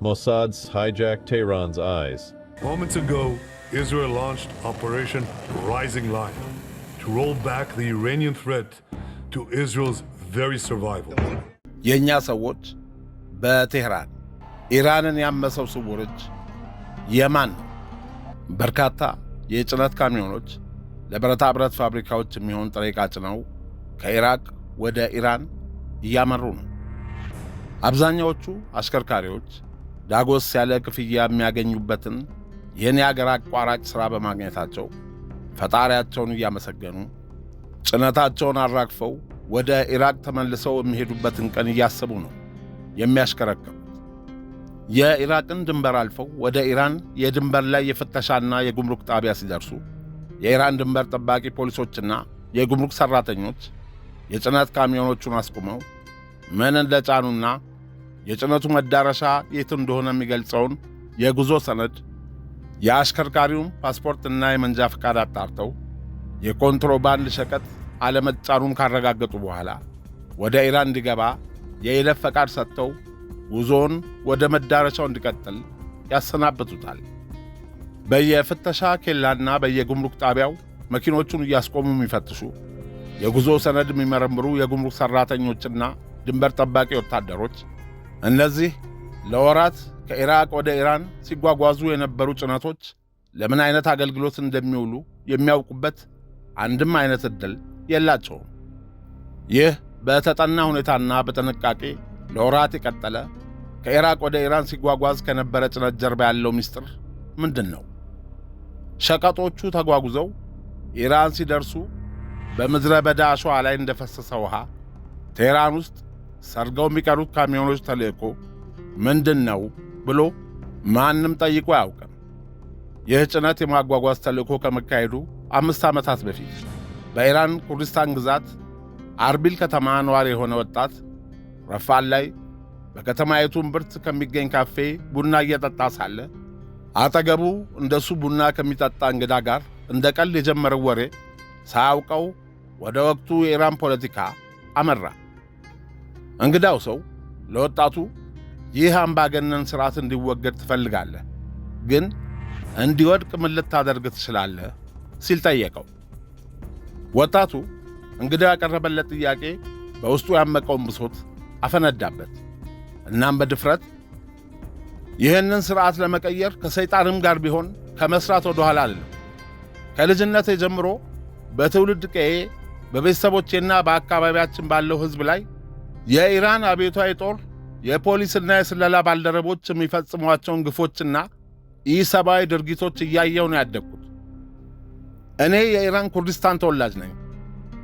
Mossad's hijacked Tehran's eyes. Moments ago, Israel launched Operation Rising Lion to roll back the Iranian threat to Israel's very survival. የኛ ሰዎች በቴህራን ኢራንን ያመሰው ስውርጅ የማን ነው? በርካታ የጭነት ካሚዮኖች ለብረታ ብረት ፋብሪካዎች የሚሆን ጥሬ ዕቃ ጭነው ከኢራቅ ወደ ኢራን እያመሩ ነው። አብዛኛዎቹ አሽከርካሪዎች ዳጎስ ያለ ክፍያ የሚያገኙበትን ይህን የአገር አቋራጭ ሥራ በማግኘታቸው ፈጣሪያቸውን እያመሰገኑ ጭነታቸውን አራግፈው ወደ ኢራቅ ተመልሰው የሚሄዱበትን ቀን እያሰቡ ነው የሚያሽከረክሩት። የኢራቅን ድንበር አልፈው ወደ ኢራን የድንበር ላይ የፍተሻና የጉምሩክ ጣቢያ ሲደርሱ የኢራን ድንበር ጠባቂ ፖሊሶችና የጉምሩክ ሠራተኞች የጭነት ካሚዮኖቹን አስቁመው ምን እንደጫኑና የጭነቱ መዳረሻ የት እንደሆነ የሚገልጸውን የጉዞ ሰነድ፣ የአሽከርካሪውን ፓስፖርትና የመንጃ ፈቃድ አጣርተው የኮንትሮባንድ ሸቀጥ አለመጫኑን ካረጋገጡ በኋላ ወደ ኢራን እንዲገባ የይለፍ ፈቃድ ሰጥተው ጉዞውን ወደ መዳረሻው እንዲቀጥል ያሰናብቱታል። በየፍተሻ ኬላና በየጉምሩክ ጣቢያው መኪኖቹን እያስቆሙ የሚፈትሹ የጉዞ ሰነድ የሚመረምሩ የጉምሩክ ሠራተኞችና ድንበር ጠባቂ ወታደሮች እነዚህ ለወራት ከኢራቅ ወደ ኢራን ሲጓጓዙ የነበሩ ጭነቶች ለምን አይነት አገልግሎት እንደሚውሉ የሚያውቁበት አንድም አይነት ዕድል የላቸውም። ይህ በተጠና ሁኔታና በጥንቃቄ ለወራት የቀጠለ ከኢራቅ ወደ ኢራን ሲጓጓዝ ከነበረ ጭነት ጀርባ ያለው ምስጢር ምንድን ነው? ሸቀጦቹ ተጓጉዘው ኢራን ሲደርሱ በምድረ በዳ አሸዋ ላይ እንደፈሰሰ ውሃ ቴህራን ውስጥ ሰርገው የሚቀሩት ካሚዮኖች ተልእኮ ምንድን ነው ብሎ ማንም ጠይቆ አያውቅም። ይህ ጭነት የማጓጓዝ ተልእኮ ከመካሄዱ 5 ዓመታት በፊት በኢራን ኩርዲስታን ግዛት አርቢል ከተማ ነዋሪ የሆነ ወጣት ረፋድ ላይ በከተማይቱ እምብርት ከሚገኝ ካፌ ቡና እየጠጣ ሳለ አጠገቡ እንደሱ ቡና ከሚጠጣ እንግዳ ጋር እንደ ቀልድ የጀመረው ወሬ ሳያውቀው ወደ ወቅቱ የኢራን ፖለቲካ አመራ። እንግዳው ሰው ለወጣቱ ይህ አምባገነን ሥርዓት እንዲወገድ ትፈልጋለህ፣ ግን እንዲወድቅ ምን ልታደርግ ትችላለህ ሲል ጠየቀው። ወጣቱ እንግዳው ያቀረበለት ጥያቄ በውስጡ ያመቀውን ብሶት አፈነዳበት። እናም በድፍረት ይህንን ሥርዓት ለመቀየር ከሰይጣንም ጋር ቢሆን ከመሥራት ወደ ኋላ አልልም። ከልጅነቴ ጀምሮ በትውልድ ቀዬ በቤተሰቦቼና በአካባቢያችን ባለው ሕዝብ ላይ የኢራን አብዮታዊ ጦር የፖሊስና የስለላ ባልደረቦች የሚፈጽሟቸውን ግፎችና ኢሰብአዊ ድርጊቶች እያየሁ ነው ያደግኩት። እኔ የኢራን ኩርዲስታን ተወላጅ ነኝ።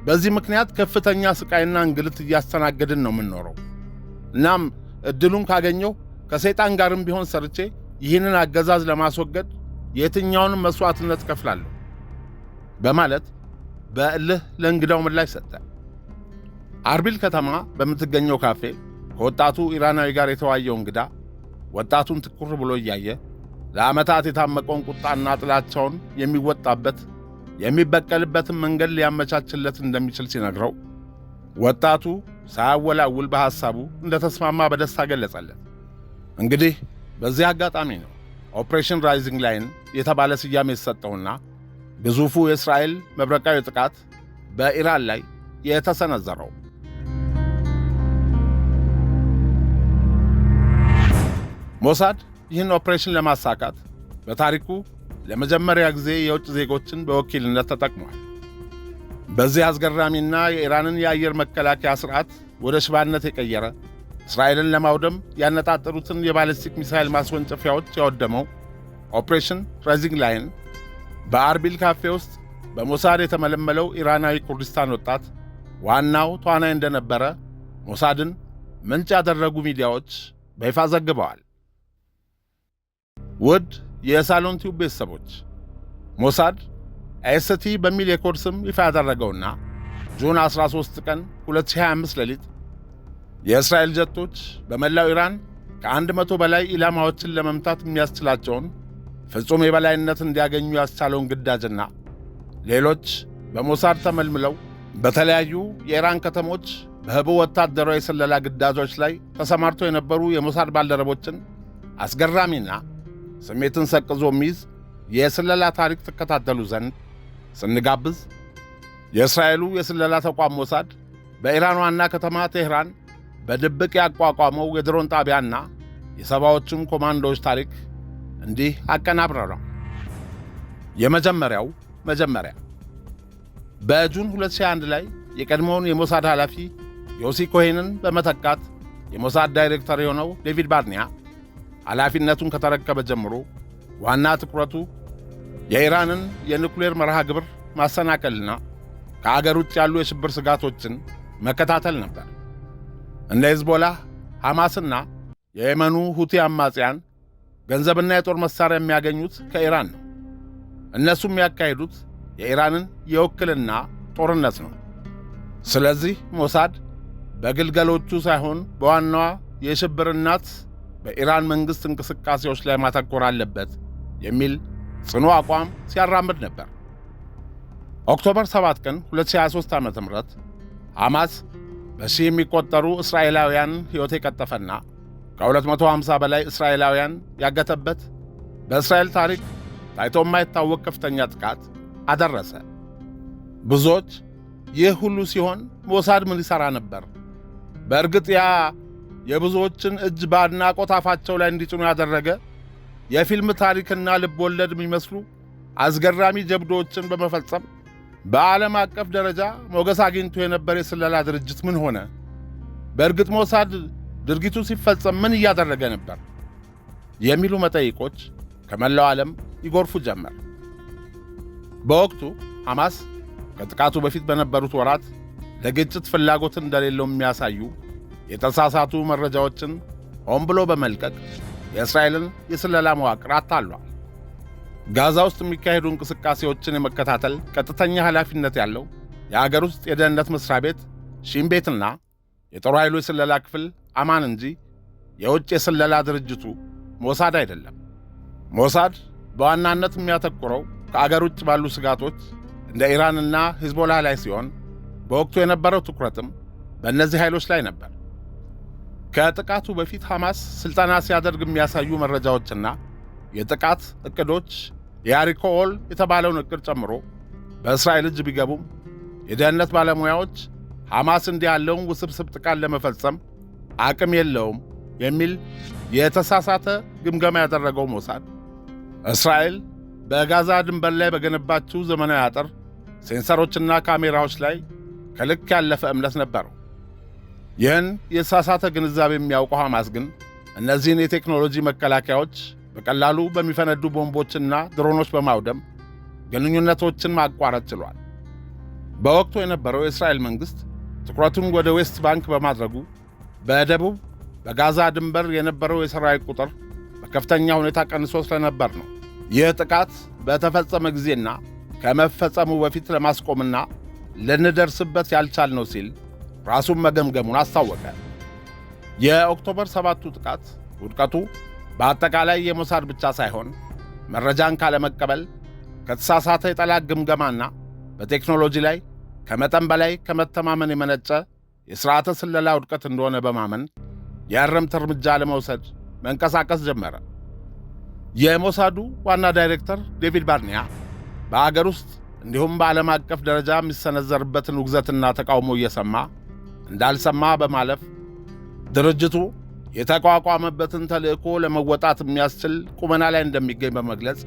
በዚህ ምክንያት ከፍተኛ ስቃይና እንግልት እያስተናገድን ነው የምንኖረው። እናም ዕድሉን ካገኘሁ ከሰይጣን ጋርም ቢሆን ሰርቼ ይህንን አገዛዝ ለማስወገድ የትኛውንም መሥዋዕትነት እከፍላለሁ በማለት በእልህ ለእንግዳው ምላሽ ሰጠ። አርቢል ከተማ በምትገኘው ካፌ ከወጣቱ ኢራናዊ ጋር የተዋየው እንግዳ ወጣቱን ትኩር ብሎ እያየ ለዓመታት የታመቀውን ቁጣና ጥላቻውን የሚወጣበት የሚበቀልበትን መንገድ ሊያመቻችለት እንደሚችል ሲነግረው ወጣቱ ሳያወላውል በሐሳቡ እንደተስማማ በደስታ ገለጸለት። እንግዲህ በዚህ አጋጣሚ ነው ኦፕሬሽን ራይዚንግ ላይን የተባለ ስያሜ የተሰጠውና ግዙፉ የእስራኤል መብረቃዊ ጥቃት በኢራን ላይ የተሰነዘረው። ሞሳድ ይህን ኦፕሬሽን ለማሳካት በታሪኩ ለመጀመሪያ ጊዜ የውጭ ዜጎችን በወኪልነት ተጠቅሟል። በዚህ አስገራሚና የኢራንን የአየር መከላከያ ሥርዓት ወደ ሽባነት የቀየረ እስራኤልን ለማውደም ያነጣጠሩትን የባሊስቲክ ሚሳይል ማስወንጨፊያዎች ያወደመው ኦፕሬሽን ራይዚንግ ላይን በአርቢል ካፌ ውስጥ በሞሳድ የተመለመለው ኢራናዊ ኩርዲስታን ወጣት ዋናው ተዋናይ እንደነበረ ሞሳድን ምንጭ ያደረጉ ሚዲያዎች በይፋ ዘግበዋል። ውድ የሳሎን ቲዩብ ቤተሰቦች ሞሳድ ኤስቲ በሚል የኮድ ስም ይፋ ያደረገውና ጁን 13 ቀን 2025 ሌሊት የእስራኤል ጀቶች በመላው ኢራን ከ100 በላይ ኢላማዎችን ለመምታት የሚያስችላቸውን ፍጹም የበላይነት እንዲያገኙ ያስቻለውን ግዳጅና ሌሎች በሞሳድ ተመልምለው በተለያዩ የኢራን ከተሞች በህቡ ወታደራዊ የስለላ ግዳጆች ላይ ተሰማርተው የነበሩ የሞሳድ ባልደረቦችን አስገራሚና ስሜትን ሰቅዞ የሚይዝ የስለላ ታሪክ ትከታተሉ ዘንድ ስንጋብዝ የእስራኤሉ የስለላ ተቋም ሞሳድ በኢራን ዋና ከተማ ቴህራን በድብቅ ያቋቋመው የድሮን ጣቢያና የሰባዎቹን ኮማንዶዎች ታሪክ እንዲህ አቀናብረናል። የመጀመሪያው መጀመሪያ በጁን 2001 ላይ የቀድሞውን የሞሳድ ኃላፊ ዮሲ ኮሄንን በመተካት የሞሳድ ዳይሬክተር የሆነው ዴቪድ ባርኒያ ኃላፊነቱን ከተረከበ ጀምሮ ዋና ትኩረቱ የኢራንን የኒኩሌር መርሃ ግብር ማሰናከልና ከአገር ውጭ ያሉ የሽብር ስጋቶችን መከታተል ነበር። እንደ ሂዝቦላህ፣ ሐማስና የየመኑ ሁቲ አማጽያን ገንዘብና የጦር መሣሪያ የሚያገኙት ከኢራን ነው። እነሱም የሚያካሂዱት የኢራንን የውክልና ጦርነት ነው። ስለዚህ ሞሳድ በግልገሎቹ ሳይሆን በዋናዋ የሽብር እናት በኢራን መንግሥት እንቅስቃሴዎች ላይ ማተኮር አለበት የሚል ጽኑ አቋም ሲያራምድ ነበር። ኦክቶበር 7 ቀን 2023 ዓ.ም ሐማስ በሺህ የሚቆጠሩ እስራኤላውያን ሕይወት የቀጠፈና ከ250 በላይ እስራኤላውያን ያገተበት በእስራኤል ታሪክ ታይቶ የማይታወቅ ከፍተኛ ጥቃት አደረሰ። ብዙዎች ይህ ሁሉ ሲሆን ሞሳድ ምን ይሠራ ነበር? በእርግጥ ያ የብዙዎችን እጅ በአድናቆት አፋቸው ላይ እንዲጭኑ ያደረገ የፊልም ታሪክና ልብ ወለድ የሚመስሉ አስገራሚ ጀብዶዎችን በመፈጸም በዓለም አቀፍ ደረጃ ሞገስ አግኝቶ የነበረ የስለላ ድርጅት ምን ሆነ? በእርግጥ ሞሳድ ድርጊቱ ሲፈጸም ምን እያደረገ ነበር? የሚሉ መጠይቆች ከመላው ዓለም ይጎርፉ ጀመር። በወቅቱ ሐማስ ከጥቃቱ በፊት በነበሩት ወራት ለግጭት ፍላጎት እንደሌለው የሚያሳዩ የተሳሳቱ መረጃዎችን ሆን ብሎ በመልቀቅ የእስራኤልን የስለላ መዋቅር አታሏል። ጋዛ ውስጥ የሚካሄዱ እንቅስቃሴዎችን የመከታተል ቀጥተኛ ኃላፊነት ያለው የአገር ውስጥ የደህንነት መሥሪያ ቤት ሺን ቤትና የጦር ኃይሉ የስለላ ክፍል አማን እንጂ የውጭ የስለላ ድርጅቱ ሞሳድ አይደለም። ሞሳድ በዋናነት የሚያተኩረው ከአገር ውጭ ባሉ ስጋቶች እንደ ኢራንና ሂዝቦላህ ላይ ሲሆን በወቅቱ የነበረው ትኩረትም በእነዚህ ኃይሎች ላይ ነበር። ከጥቃቱ በፊት ሐማስ ሥልጠና ሲያደርግ የሚያሳዩ መረጃዎችና የጥቃት ዕቅዶች የያሪኮ ኦል የተባለውን ዕቅድ ጨምሮ በእስራኤል እጅ ቢገቡም የደህንነት ባለሙያዎች ሐማስ እንዲህ ያለውን ውስብስብ ጥቃት ለመፈጸም አቅም የለውም የሚል የተሳሳተ ግምገማ ያደረገው ሞሳድ እስራኤል በጋዛ ድንበር ላይ በገነባችው ዘመናዊ አጥር፣ ሴንሰሮችና ካሜራዎች ላይ ከልክ ያለፈ እምነት ነበረው። ይህን የተሳሳተ ግንዛቤ የሚያውቀው ሐማስ ግን እነዚህን የቴክኖሎጂ መከላከያዎች በቀላሉ በሚፈነዱ ቦምቦችና ድሮኖች በማውደም ግንኙነቶችን ማቋረጥ ችሏል። በወቅቱ የነበረው የእስራኤል መንግሥት ትኩረቱን ወደ ዌስት ባንክ በማድረጉ በደቡብ በጋዛ ድንበር የነበረው የሰራዊት ቁጥር በከፍተኛ ሁኔታ ቀንሶ ስለነበር ነው። ይህ ጥቃት በተፈጸመ ጊዜና ከመፈጸሙ በፊት ለማስቆምና ልንደርስበት ያልቻልነው ሲል ራሱን መገምገሙን አስታወቀ። የኦክቶበር 7ቱ ጥቃት ውድቀቱ በአጠቃላይ የሞሳድ ብቻ ሳይሆን መረጃን ካለመቀበል፣ ከተሳሳተ የጠላት ግምገማና በቴክኖሎጂ ላይ ከመጠን በላይ ከመተማመን የመነጨ የሥርዓተ ስለላ ውድቀት እንደሆነ በማመን የእርምት እርምጃ ለመውሰድ መንቀሳቀስ ጀመረ። የሞሳዱ ዋና ዳይሬክተር ዴቪድ ባርኒያ በአገር ውስጥ እንዲሁም በዓለም አቀፍ ደረጃ የሚሰነዘርበትን ውግዘትና ተቃውሞ እየሰማ እንዳልሰማ በማለፍ ድርጅቱ የተቋቋመበትን ተልእኮ ለመወጣት የሚያስችል ቁመና ላይ እንደሚገኝ በመግለጽ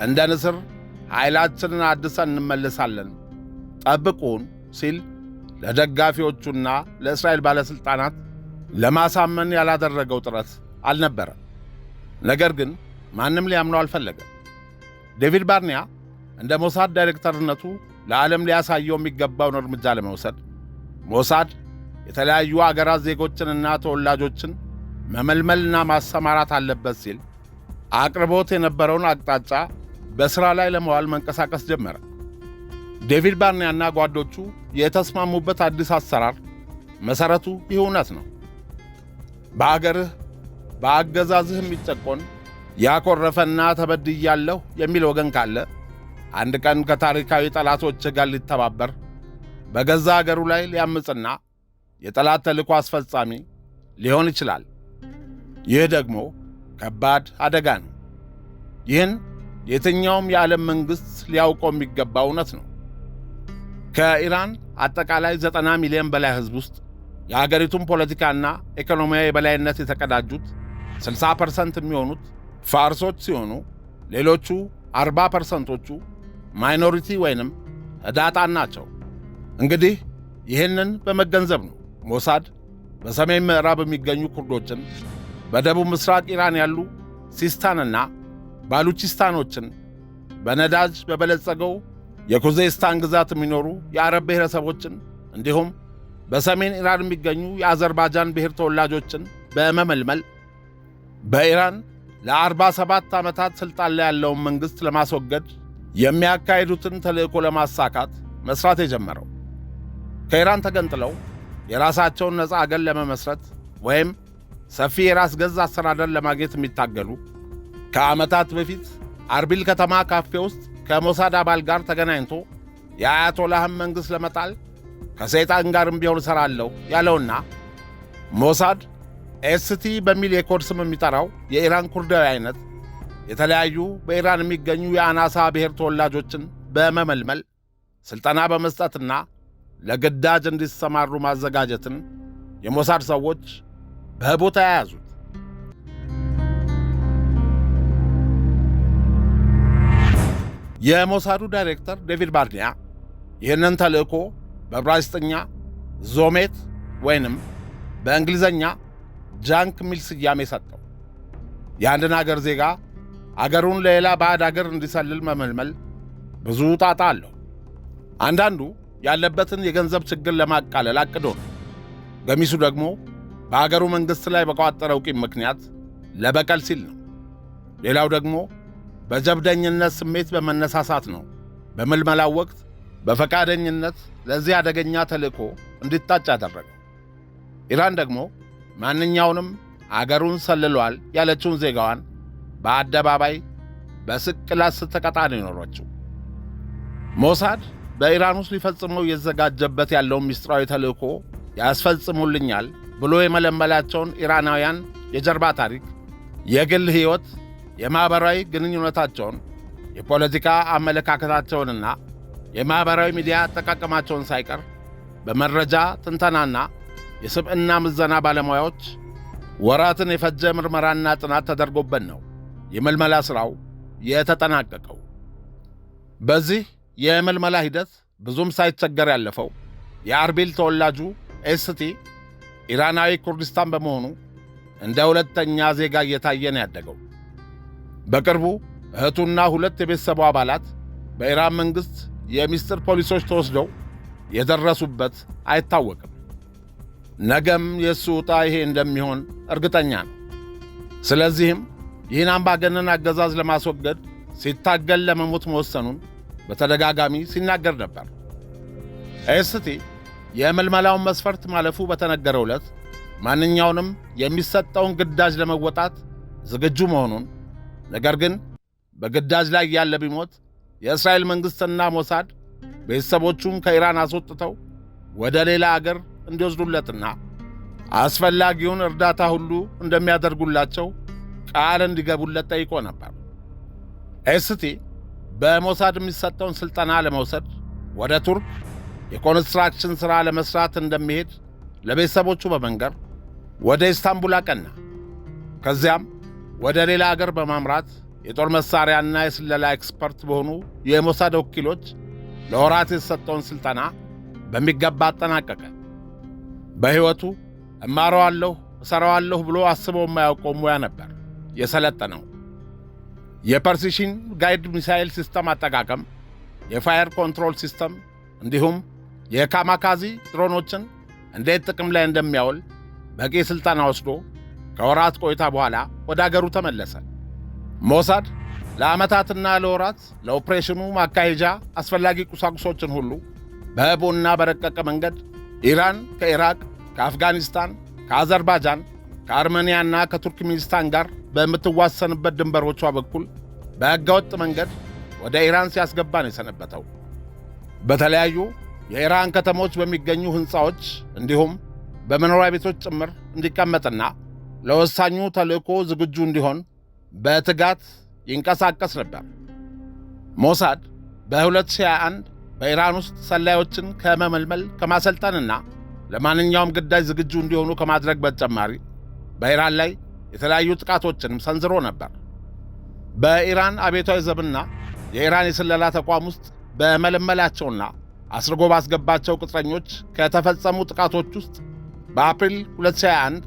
እንደ ንስር ኃይላችንን አድሰን እንመልሳለን፣ ጠብቁን ሲል ለደጋፊዎቹና ለእስራኤል ባለሥልጣናት ለማሳመን ያላደረገው ጥረት አልነበረም። ነገር ግን ማንም ሊያምነው አልፈለገም። ዴቪድ ባርኒያ እንደ ሞሳድ ዳይሬክተርነቱ ለዓለም ሊያሳየው የሚገባውን እርምጃ ለመውሰድ ሞሳድ የተለያዩ አገራት ዜጎችንና ተወላጆችን መመልመልና ማሰማራት አለበት ሲል አቅርቦት የነበረውን አቅጣጫ በሥራ ላይ ለመዋል መንቀሳቀስ ጀመረ። ዴቪድ ባርኒያና ጓዶቹ የተስማሙበት አዲስ አሰራር መሠረቱ ይህ እውነት ነው። በአገርህ በአገዛዝህ የሚጨቆን ያኮረፈና ተበድያለሁ የሚል ወገን ካለ አንድ ቀን ከታሪካዊ ጠላቶች ጋር ሊተባበር በገዛ አገሩ ላይ ሊያምፅና የጠላት ተልእኮ አስፈጻሚ ሊሆን ይችላል። ይህ ደግሞ ከባድ አደጋ ነው። ይህን የትኛውም የዓለም መንግሥት ሊያውቀው የሚገባ እውነት ነው። ከኢራን አጠቃላይ 90 ሚሊዮን በላይ ሕዝብ ውስጥ የአገሪቱን ፖለቲካና ኢኮኖሚያዊ የበላይነት የተቀዳጁት 60% የሚሆኑት ፋርሶች ሲሆኑ ሌሎቹ 40%ዎቹ ማይኖሪቲ ወይንም ሕዳጣን ናቸው። እንግዲህ ይህንን በመገንዘብ ነው ሞሳድ በሰሜን ምዕራብ የሚገኙ ኩርዶችን፣ በደቡብ ምስራቅ ኢራን ያሉ ሲስታንና ባሉቺስታኖችን፣ በነዳጅ በበለጸገው የኩዜስታን ግዛት የሚኖሩ የአረብ ብሔረሰቦችን እንዲሁም በሰሜን ኢራን የሚገኙ የአዘርባጃን ብሔር ተወላጆችን በመመልመል በኢራን ለ47 ዓመታት ሥልጣን ላይ ያለውን መንግሥት ለማስወገድ የሚያካሂዱትን ተልእኮ ለማሳካት መሥራት የጀመረው። ከኢራን ተገንጥለው የራሳቸውን ነፃ አገር ለመመስረት ወይም ሰፊ የራስ ገዝ አስተዳደር ለማግኘት የሚታገሉ ከዓመታት በፊት አርቢል ከተማ ካፌ ውስጥ ከሞሳድ አባል ጋር ተገናኝቶ የአያቶላህን መንግሥት ለመጣል ከሰይጣን ጋርም ቢሆን እሠራለሁ ያለውና ሞሳድ ኤስቲ በሚል የኮድ ስም የሚጠራው የኢራን ኩርዳዊ አይነት የተለያዩ በኢራን የሚገኙ የአናሳ ብሔር ተወላጆችን በመመልመል ሥልጠና በመስጠትና ለግዳጅ እንዲሰማሩ ማዘጋጀትን የሞሳድ ሰዎች በቦታ ያያዙት። የሞሳዱ ዳይሬክተር ዴቪድ ባርኒያ ይህንን ተልእኮ በዕብራይስጥኛ ዞሜት ወይንም በእንግሊዘኛ ጃንክ ሚል ስያሜ ሰጠው። የአንድን አገር ዜጋ አገሩን ለሌላ ባዕድ አገር እንዲሰልል መመልመል ብዙ ጣጣ አለው። አንዳንዱ ያለበትን የገንዘብ ችግር ለማቃለል አቅዶ ነው። ገሚሱ ደግሞ በአገሩ መንግሥት ላይ በቋጠረው ቂም ምክንያት ለበቀል ሲል ነው። ሌላው ደግሞ በጀብደኝነት ስሜት በመነሳሳት ነው በምልመላው ወቅት በፈቃደኝነት ለዚህ አደገኛ ተልእኮ እንዲታጭ ያደረገው። ኢራን ደግሞ ማንኛውንም አገሩን ሰልሏል ያለችውን ዜጋዋን በአደባባይ በስቅላት ስትቀጣ ነው የኖረችው። ሞሳድ በኢራን ውስጥ ሊፈጽመው እየተዘጋጀበት ያለውን ምስጢራዊ ተልእኮ ያስፈጽሙልኛል ብሎ የመለመላቸውን ኢራናውያን የጀርባ ታሪክ፣ የግል ሕይወት፣ የማኅበራዊ ግንኙነታቸውን፣ የፖለቲካ አመለካከታቸውንና የማኅበራዊ ሚዲያ አጠቃቀማቸውን ሳይቀር በመረጃ ትንተናና የስብዕና ምዘና ባለሙያዎች ወራትን የፈጀ ምርመራና ጥናት ተደርጎበት ነው የምልመላ ሥራው የተጠናቀቀው። በዚህ የምልመላ ሂደት ብዙም ሳይቸገር ያለፈው የአርቢል ተወላጁ ኤስቲ ኢራናዊ ኩርዲስታን በመሆኑ እንደ ሁለተኛ ዜጋ እየታየ ነው ያደገው። በቅርቡ እህቱና ሁለት የቤተሰቡ አባላት በኢራን መንግሥት የሚስጥር ፖሊሶች ተወስደው የደረሱበት አይታወቅም። ነገም የእሱ ዕጣ ይሄ እንደሚሆን እርግጠኛ ነው። ስለዚህም ይህን አምባገነን አገዛዝ ለማስወገድ ሲታገል ለመሞት መወሰኑን በተደጋጋሚ ሲናገር ነበር። ኤስቲ የምልመላውን መስፈርት ማለፉ በተነገረው ዕለት ማንኛውንም የሚሰጠውን ግዳጅ ለመወጣት ዝግጁ መሆኑን፣ ነገር ግን በግዳጅ ላይ ያለ ቢሞት የእስራኤል መንግሥትና ሞሳድ ቤተሰቦቹን ከኢራን አስወጥተው ወደ ሌላ አገር እንዲወስዱለትና አስፈላጊውን እርዳታ ሁሉ እንደሚያደርጉላቸው ቃል እንዲገቡለት ጠይቆ ነበር። ኤስቲ በሞሳድ የሚሰጠውን ሥልጠና ለመውሰድ ወደ ቱርክ የኮንስትራክሽን ሥራ ለመሥራት እንደሚሄድ ለቤተሰቦቹ በመንገር ወደ ኢስታንቡል አቀና። ከዚያም ወደ ሌላ አገር በማምራት የጦር መሣሪያና የስለላ ኤክስፐርት በሆኑ የሞሳድ ወኪሎች ለወራት የተሰጠውን ሥልጠና በሚገባ አጠናቀቀ። በሕይወቱ እማረዋለሁ፣ እሠራዋለሁ ብሎ አስበው የማያውቀው ሙያ ነበር የሰለጠነው። የፐርሲሽን ጋይድ ሚሳይል ሲስተም አጠቃቀም፣ የፋየር ኮንትሮል ሲስተም እንዲሁም የካማካዚ ድሮኖችን እንዴት ጥቅም ላይ እንደሚያውል በቂ ሥልጠና ወስዶ ከወራት ቆይታ በኋላ ወደ አገሩ ተመለሰ። ሞሳድ ለዓመታትና ለወራት ለኦፕሬሽኑ ማካሄጃ አስፈላጊ ቁሳቁሶችን ሁሉ በሕቡዕና በረቀቀ መንገድ ኢራን ከኢራቅ፣ ከአፍጋኒስታን፣ ከአዘርባጃን፣ ከአርሜንያና ከቱርክሜኒስታን ጋር በምትዋሰንበት ድንበሮቿ በኩል በሕገወጥ መንገድ ወደ ኢራን ሲያስገባ ነው የሰነበተው። በተለያዩ የኢራን ከተሞች በሚገኙ ሕንፃዎች እንዲሁም በመኖሪያ ቤቶች ጭምር እንዲቀመጥና ለወሳኙ ተልእኮ ዝግጁ እንዲሆን በትጋት ይንቀሳቀስ ነበር። ሞሳድ በ2021 በኢራን ውስጥ ሰላዮችን ከመመልመል ከማሰልጠንና ለማንኛውም ግዳጅ ዝግጁ እንዲሆኑ ከማድረግ በተጨማሪ በኢራን ላይ የተለያዩ ጥቃቶችንም ሰንዝሮ ነበር። በኢራን አብዮታዊ ዘብና የኢራን የስለላ ተቋም ውስጥ በመለመላቸውና አስርጎ ባስገባቸው ቅጥረኞች ከተፈጸሙ ጥቃቶች ውስጥ በአፕሪል 2021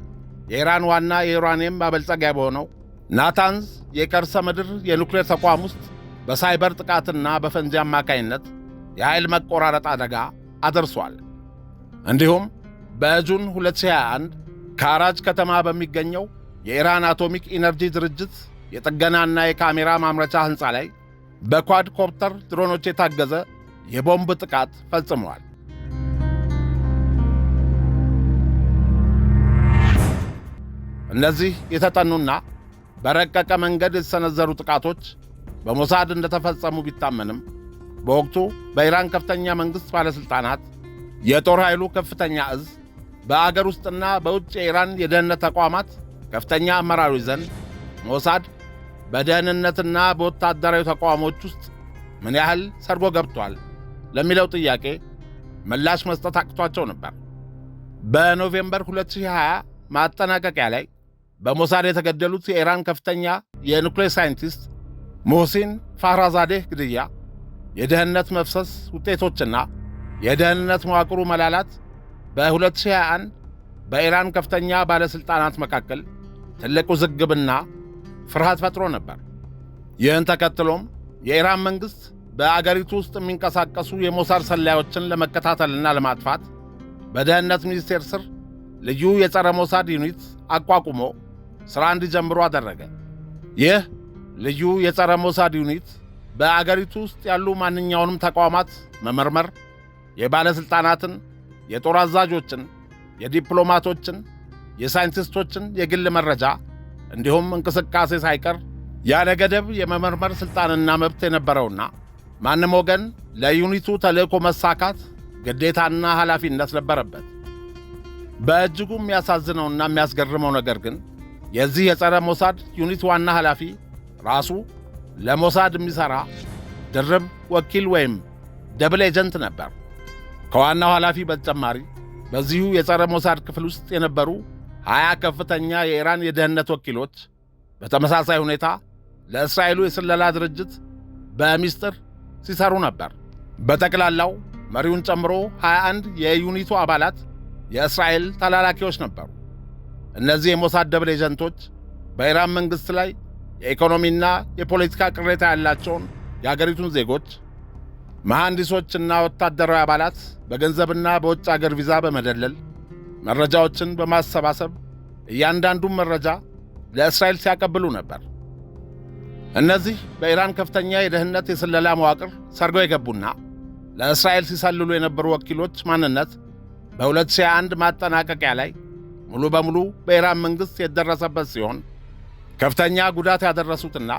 የኢራን ዋና የዩራኒየም ማበልጸጊያ በሆነው ናታንዝ የከርሰ ምድር የኑክሌር ተቋም ውስጥ በሳይበር ጥቃትና በፈንጂ አማካይነት የኃይል መቆራረጥ አደጋ አደርሷል። እንዲሁም በጁን 2021 ካራጅ ከተማ በሚገኘው የኢራን አቶሚክ ኢነርጂ ድርጅት የጥገናና የካሜራ ማምረቻ ሕንፃ ላይ በኳድኮፕተር ድሮኖች የታገዘ የቦምብ ጥቃት ፈጽመዋል። እነዚህ የተጠኑና በረቀቀ መንገድ የተሰነዘሩ ጥቃቶች በሞሳድ እንደተፈጸሙ ቢታመንም በወቅቱ በኢራን ከፍተኛ መንግሥት ባለሥልጣናት፣ የጦር ኃይሉ ከፍተኛ እዝ፣ በአገር ውስጥና በውጭ የኢራን የደህንነት ተቋማት ከፍተኛ አመራሮች ዘንድ ሞሳድ በደህንነትና በወታደራዊ ተቋሞች ውስጥ ምን ያህል ሰርጎ ገብቷል ለሚለው ጥያቄ ምላሽ መስጠት አቅቷቸው ነበር። በኖቬምበር 2020 ማጠናቀቂያ ላይ በሞሳድ የተገደሉት የኢራን ከፍተኛ የኑክሌር ሳይንቲስት ሞህሲን ፋህራዛዴህ ግድያ፣ የደህንነት መፍሰስ ውጤቶችና የደህንነት መዋቅሩ መላላት በ2021 በኢራን ከፍተኛ ባለሥልጣናት መካከል ትልቅ ውዝግብና ፍርሃት ፈጥሮ ነበር። ይህን ተከትሎም የኢራን መንግሥት በአገሪቱ ውስጥ የሚንቀሳቀሱ የሞሳድ ሰላዮችን ለመከታተልና ለማጥፋት በደህንነት ሚኒስቴር ስር ልዩ የጸረ ሞሳድ ዩኒት አቋቁሞ ሥራ እንዲጀምሩ አደረገ። ይህ ልዩ የጸረ ሞሳድ ዩኒት በአገሪቱ ውስጥ ያሉ ማንኛውንም ተቋማት መመርመር፣ የባለሥልጣናትን፣ የጦር አዛዦችን፣ የዲፕሎማቶችን፣ የሳይንቲስቶችን የግል መረጃ እንዲሁም እንቅስቃሴ ሳይቀር ያለ ገደብ የመመርመር ሥልጣንና መብት የነበረውና ማንም ወገን ለዩኒቱ ተልእኮ መሳካት ግዴታና ኃላፊነት ነበረበት። በእጅጉ የሚያሳዝነውና የሚያስገርመው ነገር ግን የዚህ የጸረ ሞሳድ ዩኒት ዋና ኃላፊ ራሱ ለሞሳድ የሚሠራ ድርብ ወኪል ወይም ደብል ኤጀንት ነበር። ከዋናው ኃላፊ በተጨማሪ በዚሁ የጸረ ሞሳድ ክፍል ውስጥ የነበሩ 20 ከፍተኛ የኢራን የደህንነት ወኪሎች በተመሳሳይ ሁኔታ ለእስራኤሉ የስለላ ድርጅት በሚስጥር ሲሰሩ ነበር። በጠቅላላው መሪውን ጨምሮ 21 የዩኒቱ አባላት የእስራኤል ተላላኪዎች ነበሩ። እነዚህ የሞሳድ ደብል ኤጀንቶች በኢራን መንግሥት ላይ የኢኮኖሚና የፖለቲካ ቅሬታ ያላቸውን የአገሪቱን ዜጎች፣ መሐንዲሶችና ወታደራዊ አባላት በገንዘብና በውጭ አገር ቪዛ በመደለል መረጃዎችን በማሰባሰብ እያንዳንዱን መረጃ ለእስራኤል ሲያቀብሉ ነበር። እነዚህ በኢራን ከፍተኛ የደህንነት የስለላ መዋቅር ሰርገው የገቡና ለእስራኤል ሲሰልሉ የነበሩ ወኪሎች ማንነት በ2021 ማጠናቀቂያ ላይ ሙሉ በሙሉ በኢራን መንግሥት የተደረሰበት ሲሆን ከፍተኛ ጉዳት ያደረሱትና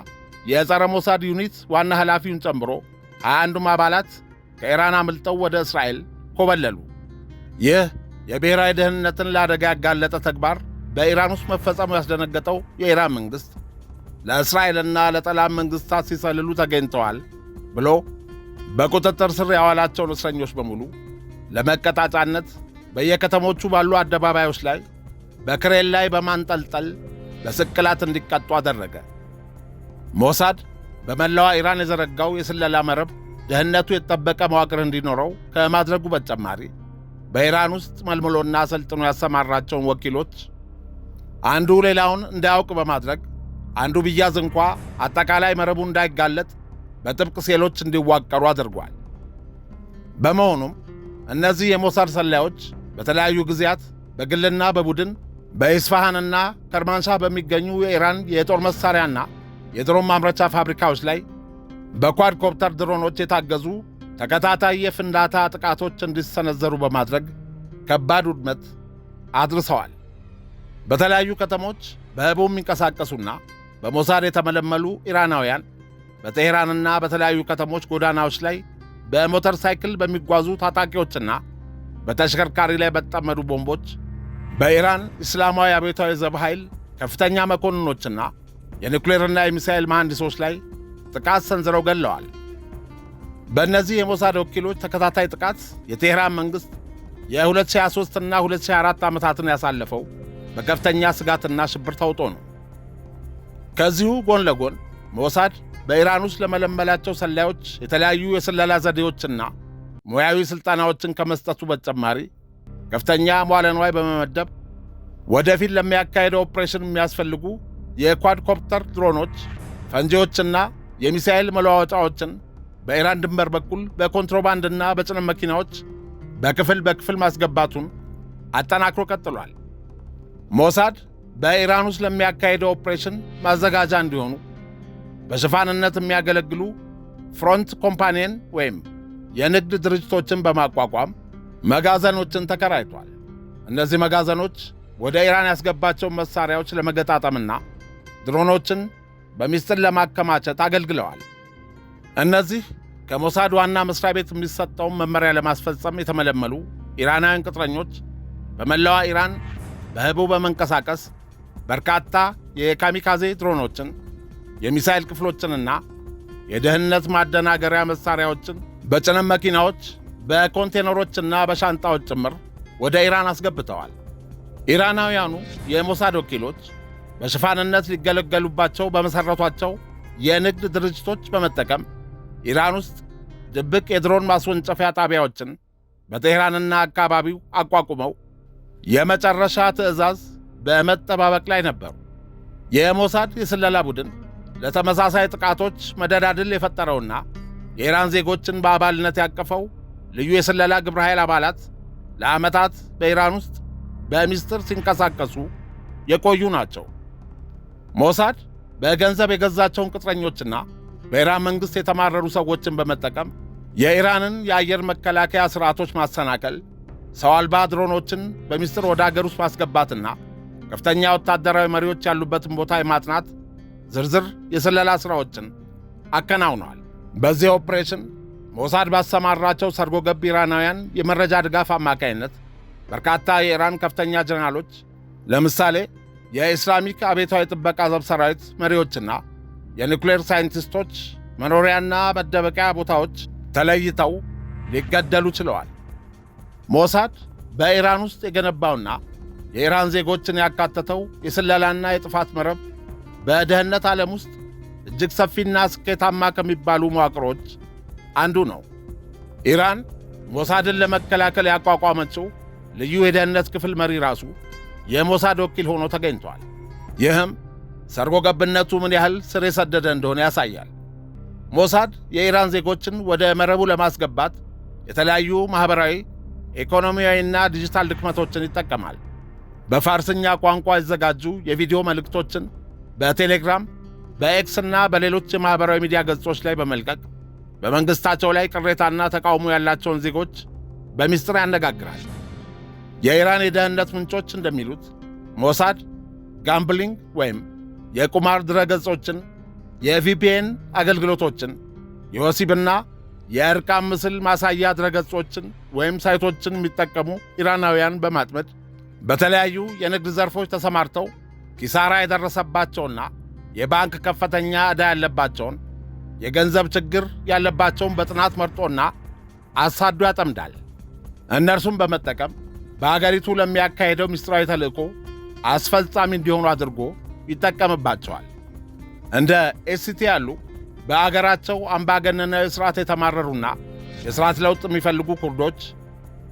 የጸረ ሞሳድ ዩኒት ዋና ኃላፊውን ጨምሮ 21ዱም አባላት ከኢራን አምልጠው ወደ እስራኤል ኮበለሉ። ይህ የብሔራዊ ደህንነትን ለአደጋ ያጋለጠ ተግባር በኢራን ውስጥ መፈጸሙ ያስደነገጠው የኢራን መንግሥት ለእስራኤልና ለጠላት መንግሥታት ሲሰልሉ ተገኝተዋል ብሎ በቁጥጥር ስር ያዋላቸውን እስረኞች በሙሉ ለመቀጣጫነት በየከተሞቹ ባሉ አደባባዮች ላይ በክሬን ላይ በማንጠልጠል በስቅላት እንዲቀጡ አደረገ። ሞሳድ በመላዋ ኢራን የዘረጋው የስለላ መረብ ደህንነቱ የተጠበቀ መዋቅር እንዲኖረው ከማድረጉ በተጨማሪ በኢራን ውስጥ መልምሎና አሰልጥኖ ያሰማራቸውን ወኪሎች አንዱ ሌላውን እንዳያውቅ በማድረግ አንዱ ቢያዝ እንኳ አጠቃላይ መረቡ እንዳይጋለጥ በጥብቅ ሴሎች እንዲዋቀሩ አድርጓል። በመሆኑም እነዚህ የሞሳድ ሰላዮች በተለያዩ ጊዜያት በግልና በቡድን በኢስፋሃንና ከርማንሻህ በሚገኙ የኢራን የጦር መሣሪያና የድሮን ማምረቻ ፋብሪካዎች ላይ በኳድኮፕተር ድሮኖች የታገዙ ተከታታይ የፍንዳታ ጥቃቶች እንዲሰነዘሩ በማድረግ ከባድ ውድመት አድርሰዋል። በተለያዩ ከተሞች በህቡ የሚንቀሳቀሱና በሞሳድ የተመለመሉ ኢራናውያን በቴሄራንና በተለያዩ ከተሞች ጎዳናዎች ላይ በሞተር ሳይክል በሚጓዙ ታጣቂዎችና በተሽከርካሪ ላይ በተጠመዱ ቦምቦች በኢራን እስላማዊ አብዮታዊ ዘብ ኃይል ከፍተኛ መኮንኖችና የኒውክሌርና የሚሳኤል መሐንዲሶች ላይ ጥቃት ሰንዝረው ገለዋል። በእነዚህ የሞሳድ ወኪሎች ተከታታይ ጥቃት የቴህራን መንግሥት የ2023 እና 2024 ዓመታትን ያሳለፈው በከፍተኛ ስጋትና ሽብር ተውጦ ነው። ከዚሁ ጎን ለጎን ሞሳድ በኢራን ውስጥ ለመለመላቸው ሰላዮች የተለያዩ የስለላ ዘዴዎችና ሙያዊ ሥልጠናዎችን ከመስጠቱ በተጨማሪ ከፍተኛ መዋለ ንዋይ በመመደብ ወደፊት ለሚያካሄደው ኦፕሬሽን የሚያስፈልጉ የኳድኮፕተር ድሮኖች፣ ፈንጂዎችና የሚሳኤል መለዋወጫዎችን በኢራን ድንበር በኩል በኮንትሮባንድና በጭነት መኪናዎች በክፍል ማስገባቱን አጠናክሮ ቀጥሏል። ሞሳድ በኢራን ውስጥ ለሚያካሄደው ኦፕሬሽን ማዘጋጃ እንዲሆኑ በሽፋንነት የሚያገለግሉ ፍሮንት ኮምፓኒየን ወይም የንግድ ድርጅቶችን በማቋቋም መጋዘኖችን ተከራይቷል። እነዚህ መጋዘኖች ወደ ኢራን ያስገባቸውን መሳሪያዎች ለመገጣጠምና ድሮኖችን በሚስጥር ለማከማቸት አገልግለዋል። እነዚህ ከሞሳድ ዋና መስሪያ ቤት የሚሰጠውን መመሪያ ለማስፈጸም የተመለመሉ ኢራናውያን ቅጥረኞች በመላዋ ኢራን በህቡ በመንቀሳቀስ በርካታ የካሚካዜ ድሮኖችን፣ የሚሳኤል ክፍሎችንና የደህንነት ማደናገሪያ መሳሪያዎችን በጭነት መኪናዎች፣ በኮንቴነሮችና በሻንጣዎች ጭምር ወደ ኢራን አስገብተዋል። ኢራናውያኑ የሞሳድ ወኪሎች በሽፋንነት ሊገለገሉባቸው በመሠረቷቸው የንግድ ድርጅቶች በመጠቀም ኢራን ውስጥ ድብቅ የድሮን ማስወንጨፊያ ጣቢያዎችን በቴህራንና አካባቢው አቋቁመው የመጨረሻ ትዕዛዝ በመጠባበቅ ላይ ነበሩ። የሞሳድ የስለላ ቡድን ለተመሳሳይ ጥቃቶች መደላድል የፈጠረውና የኢራን ዜጎችን በአባልነት ያቀፈው ልዩ የስለላ ግብረ ኃይል አባላት ለዓመታት በኢራን ውስጥ በሚስጥር ሲንቀሳቀሱ የቆዩ ናቸው። ሞሳድ በገንዘብ የገዛቸውን ቅጥረኞችና በኢራን መንግሥት የተማረሩ ሰዎችን በመጠቀም የኢራንን የአየር መከላከያ ሥርዓቶች ማሰናከል፣ ሰው አልባ ድሮኖችን በሚስጥር ወደ አገር ውስጥ ማስገባትና ከፍተኛ ወታደራዊ መሪዎች ያሉበትን ቦታ የማጥናት ዝርዝር የስለላ ሥራዎችን አከናውነዋል። በዚህ ኦፕሬሽን ሞሳድ ባሰማራቸው ሰርጎ ገብ ኢራናውያን የመረጃ ድጋፍ አማካይነት በርካታ የኢራን ከፍተኛ ጀነራሎች፣ ለምሳሌ የኢስላሚክ አብዮታዊ ጥበቃ ዘብ ሰራዊት መሪዎችና የኒውክሌር ሳይንቲስቶች መኖሪያና መደበቂያ ቦታዎች ተለይተው ሊገደሉ ችለዋል። ሞሳድ በኢራን ውስጥ የገነባውና የኢራን ዜጎችን ያካተተው የስለላና የጥፋት መረብ በደህንነት ዓለም ውስጥ እጅግ ሰፊና ስኬታማ ከሚባሉ መዋቅሮች አንዱ ነው። ኢራን ሞሳድን ለመከላከል ያቋቋመችው ልዩ የደህንነት ክፍል መሪ ራሱ የሞሳድ ወኪል ሆኖ ተገኝቷል። ይህም ሰርጎ ገብነቱ ምን ያህል ስር የሰደደ እንደሆነ ያሳያል። ሞሳድ የኢራን ዜጎችን ወደ መረቡ ለማስገባት የተለያዩ ማኅበራዊ፣ ኢኮኖሚያዊና ዲጂታል ድክመቶችን ይጠቀማል። በፋርስኛ ቋንቋ የተዘጋጁ የቪዲዮ መልእክቶችን በቴሌግራም፣ በኤክስና በሌሎች የማኅበራዊ ሚዲያ ገጾች ላይ በመልቀቅ በመንግሥታቸው ላይ ቅሬታና ተቃውሞ ያላቸውን ዜጎች በሚስጥር ያነጋግራል። የኢራን የደህንነት ምንጮች እንደሚሉት ሞሳድ ጋምብሊንግ ወይም የቁማር ድረገጾችን፣ የቪፒኤን አገልግሎቶችን፣ የወሲብና የእርቃን ምስል ማሳያ ድረገጾችን ወይም ሳይቶችን የሚጠቀሙ ኢራናውያን በማጥመድ በተለያዩ የንግድ ዘርፎች ተሰማርተው ኪሳራ የደረሰባቸውና የባንክ ከፍተኛ ዕዳ ያለባቸውን፣ የገንዘብ ችግር ያለባቸውን በጥናት መርጦና አሳዶ ያጠምዳል። እነርሱም በመጠቀም በአገሪቱ ለሚያካሄደው ምስጢራዊ ተልእኮ አስፈጻሚ እንዲሆኑ አድርጎ ይጠቀምባቸዋል። እንደ ኤስሲቲ ያሉ በአገራቸው አምባገነናዊ ሥርዓት የተማረሩና የሥርዓት ለውጥ የሚፈልጉ ኩርዶች፣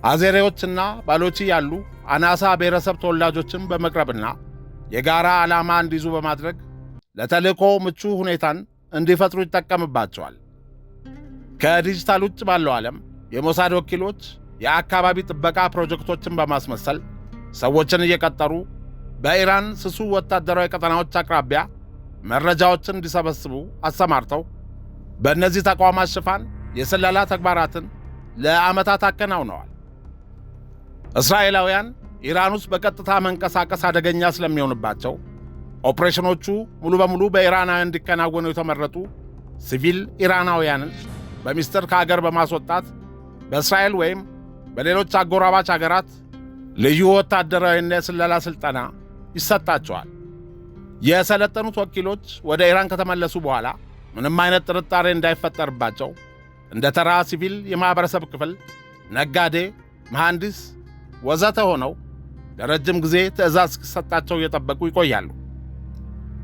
አዜሬዎችና ባሎቺ ያሉ አናሳ ብሔረሰብ ተወላጆችን በመቅረብና የጋራ ዓላማ እንዲይዙ በማድረግ ለተልእኮ ምቹ ሁኔታን እንዲፈጥሩ ይጠቀምባቸዋል። ከዲጂታል ውጭ ባለው ዓለም የሞሳድ ወኪሎች የአካባቢ ጥበቃ ፕሮጀክቶችን በማስመሰል ሰዎችን እየቀጠሩ በኢራን ስሱ ወታደራዊ ቀጠናዎች አቅራቢያ መረጃዎችን እንዲሰበስቡ አሰማርተው በእነዚህ ተቋማት ሽፋን የስለላ ተግባራትን ለዓመታት አከናውነዋል። እስራኤላውያን ኢራን ውስጥ በቀጥታ መንቀሳቀስ አደገኛ ስለሚሆንባቸው ኦፕሬሽኖቹ ሙሉ በሙሉ በኢራናውያን እንዲከናወኑ የተመረጡ ሲቪል ኢራናውያንን በሚስጥር ከአገር በማስወጣት በእስራኤል ወይም በሌሎች አጎራባች አገራት ልዩ ወታደራዊና የስለላ ሥልጠና ይሰጣቸዋል። የሰለጠኑት ወኪሎች ወደ ኢራን ከተመለሱ በኋላ ምንም አይነት ጥርጣሬ እንዳይፈጠርባቸው እንደ ተራ ሲቪል የማኅበረሰብ ክፍል፣ ነጋዴ፣ መሐንዲስ ወዘተ ሆነው ለረጅም ጊዜ ትዕዛዝ እስኪሰጣቸው እየጠበቁ ይቆያሉ።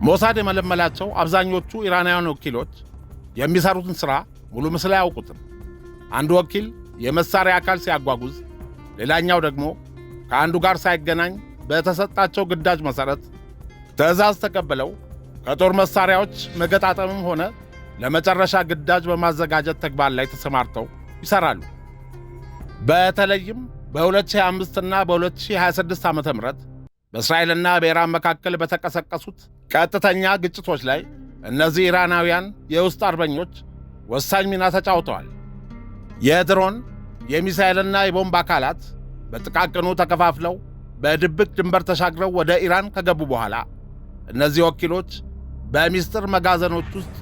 ሞሳድ የመለመላቸው አብዛኞቹ ኢራናውያን ወኪሎች የሚሰሩትን ሥራ ሙሉ ምስል አያውቁትም። አንዱ ወኪል የመሳሪያ አካል ሲያጓጉዝ፣ ሌላኛው ደግሞ ከአንዱ ጋር ሳይገናኝ በተሰጣቸው ግዳጅ መሠረት ትዕዛዝ ተቀብለው ከጦር መሳሪያዎች መገጣጠምም ሆነ ለመጨረሻ ግዳጅ በማዘጋጀት ተግባር ላይ ተሰማርተው ይሠራሉ። በተለይም በ2025 እና በ2026 ዓ.ም በእስራኤልና በኢራን መካከል በተቀሰቀሱት ቀጥተኛ ግጭቶች ላይ እነዚህ ኢራናውያን የውስጥ አርበኞች ወሳኝ ሚና ተጫውተዋል። የድሮን የሚሳኤልና የቦምብ አካላት በጥቃቅኑ ተከፋፍለው በድብቅ ድንበር ተሻግረው ወደ ኢራን ከገቡ በኋላ እነዚህ ወኪሎች በሚስጥር መጋዘኖች ውስጥ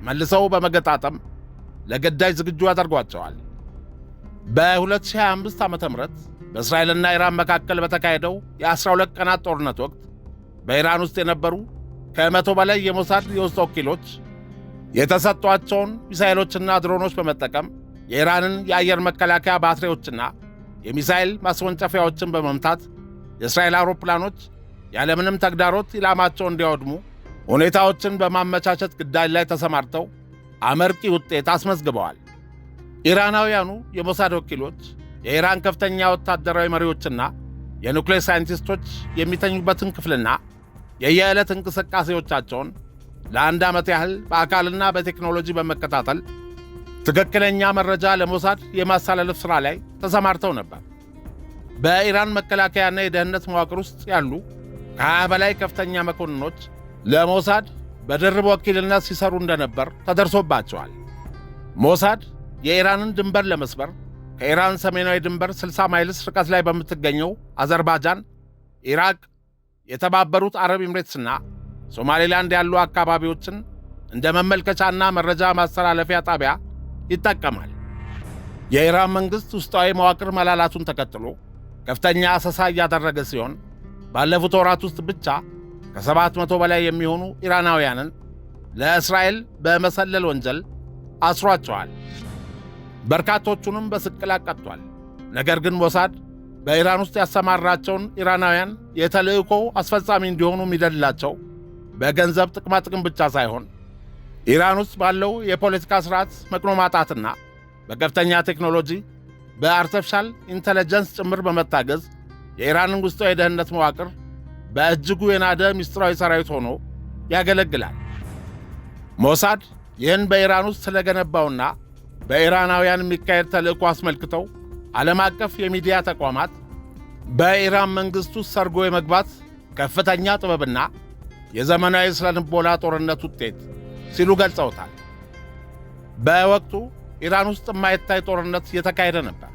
መልሰው በመገጣጠም ለግዳጅ ዝግጁ ያደርጓቸዋል። በ2025 ዓ.ም በእስራኤልና ኢራን መካከል በተካሄደው የ12 ቀናት ጦርነት ወቅት በኢራን ውስጥ የነበሩ ከ100 በላይ የሞሳድ የውስጥ ወኪሎች የተሰጧቸውን ሚሳኤሎችና ድሮኖች በመጠቀም የኢራንን የአየር መከላከያ ባትሪዎችና የሚሳኤል ማስወንጨፊያዎችን በመምታት የእስራኤል አውሮፕላኖች ያለምንም ተግዳሮት ኢላማቸውን እንዲያወድሙ ሁኔታዎችን በማመቻቸት ግዳጅ ላይ ተሰማርተው አመርቂ ውጤት አስመዝግበዋል። ኢራናውያኑ የሞሳድ ወኪሎች የኢራን ከፍተኛ ወታደራዊ መሪዎችና የኑክሌር ሳይንቲስቶች የሚተኙበትን ክፍልና የየዕለት እንቅስቃሴዎቻቸውን ለ1 ዓመት ያህል በአካልና በቴክኖሎጂ በመከታተል ትክክለኛ መረጃ ለሞሳድ የማሳለፍ ሥራ ላይ ተሰማርተው ነበር። በኢራን መከላከያና የደህንነት መዋቅር ውስጥ ያሉ ከ20 በላይ ከፍተኛ መኮንኖች ለሞሳድ በድርብ ወኪልነት ሲሰሩ እንደነበር ተደርሶባቸዋል። ሞሳድ የኢራንን ድንበር ለመስበር ከኢራን ሰሜናዊ ድንበር 60 ማይልስ ርቀት ላይ በምትገኘው አዘርባጃን፣ ኢራቅ፣ የተባበሩት አረብ ኤምሬትስና ሶማሌላንድ ያሉ አካባቢዎችን እንደ መመልከቻና መረጃ ማስተላለፊያ ጣቢያ ይጠቀማል። የኢራን መንግሥት ውስጣዊ መዋቅር መላላቱን ተከትሎ ከፍተኛ አሰሳ እያደረገ ሲሆን ባለፉት ወራት ውስጥ ብቻ ከ700 በላይ የሚሆኑ ኢራናውያንን ለእስራኤል በመሰለል ወንጀል አስሯቸዋል። በርካቶቹንም በስቅላት ቀጥቷል። ነገር ግን ሞሳድ በኢራን ውስጥ ያሰማራቸውን ኢራናውያን የተልእኮው አስፈጻሚ እንዲሆኑ የሚደልላቸው በገንዘብ ጥቅማጥቅም ብቻ ሳይሆን ኢራን ውስጥ ባለው የፖለቲካ ሥርዓት መቅኖ ማጣትና በከፍተኛ ቴክኖሎጂ በአርቲፊሻል ኢንተለጀንስ ጭምር በመታገዝ የኢራንን ውስጣዊ የደህንነት መዋቅር በእጅጉ የናደ ምስጢራዊ ሰራዊት ሆኖ ያገለግላል። ሞሳድ ይህን በኢራን ውስጥ ስለገነባውና በኢራናውያን የሚካሄድ ተልእኮ አስመልክተው ዓለም አቀፍ የሚዲያ ተቋማት በኢራን መንግሥት ውስጥ ሰርጎ የመግባት ከፍተኛ ጥበብና የዘመናዊ ስነ ልቦና ጦርነት ውጤት ሲሉ ገልጸውታል። በወቅቱ ኢራን ውስጥ የማይታይ ጦርነት እየተካሄደ ነበር።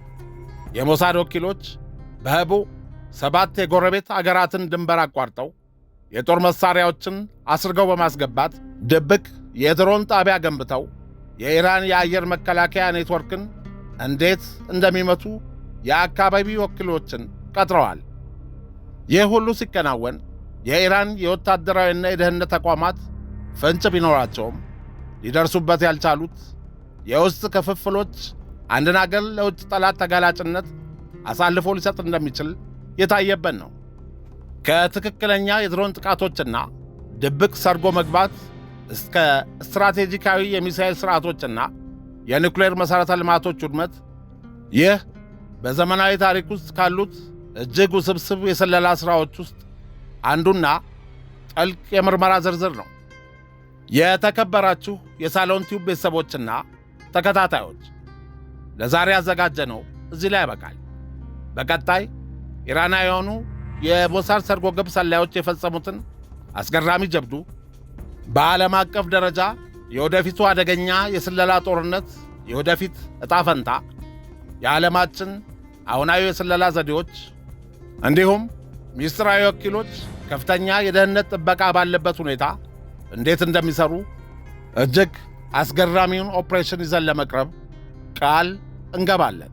የሞሳድ ወኪሎች በህቡ 7 የጎረቤት አገራትን ድንበር አቋርጠው የጦር መሣሪያዎችን አስርገው በማስገባት ድብቅ የድሮን ጣቢያ ገንብተው የኢራን የአየር መከላከያ ኔትወርክን እንዴት እንደሚመቱ የአካባቢ ወኪሎችን ቀጥረዋል። ይህ ሁሉ ሲከናወን የኢራን የወታደራዊና የደህንነት ተቋማት ፍንጭ ቢኖራቸውም ሊደርሱበት ያልቻሉት የውስጥ ክፍፍሎች አንድን አገር ለውጭ ጠላት ተጋላጭነት አሳልፎ ሊሰጥ እንደሚችል የታየበት ነው። ከትክክለኛ የድሮን ጥቃቶችና ድብቅ ሰርጎ መግባት እስከ ስትራቴጂካዊ የሚሳኤል ሥርዓቶችና የኒውክሌር መሠረተ ልማቶች ውድመት፣ ይህ በዘመናዊ ታሪክ ውስጥ ካሉት እጅግ ውስብስብ የስለላ ሥራዎች ውስጥ አንዱና ጥልቅ የምርመራ ዝርዝር ነው። የተከበራችሁ የሳሎን ቲዩብ ቤተሰቦችና ተከታታዮች ለዛሬ ያዘጋጀነው እዚህ ላይ ያበቃል። በቀጣይ ኢራናውያኑ የሞሳድ ሰርጎ ገብ ሰላዮች የፈጸሙትን አስገራሚ ጀብዱ፣ በዓለም አቀፍ ደረጃ የወደፊቱ አደገኛ የስለላ ጦርነት የወደፊት ዕጣ ፈንታ፣ የዓለማችን አሁናዊ የስለላ ዘዴዎች እንዲሁም ሚስጥራዊ ወኪሎች ከፍተኛ የደህንነት ጥበቃ ባለበት ሁኔታ እንዴት እንደሚሰሩ እጅግ አስገራሚውን ኦፕሬሽን ይዘን ለመቅረብ ቃል እንገባለን።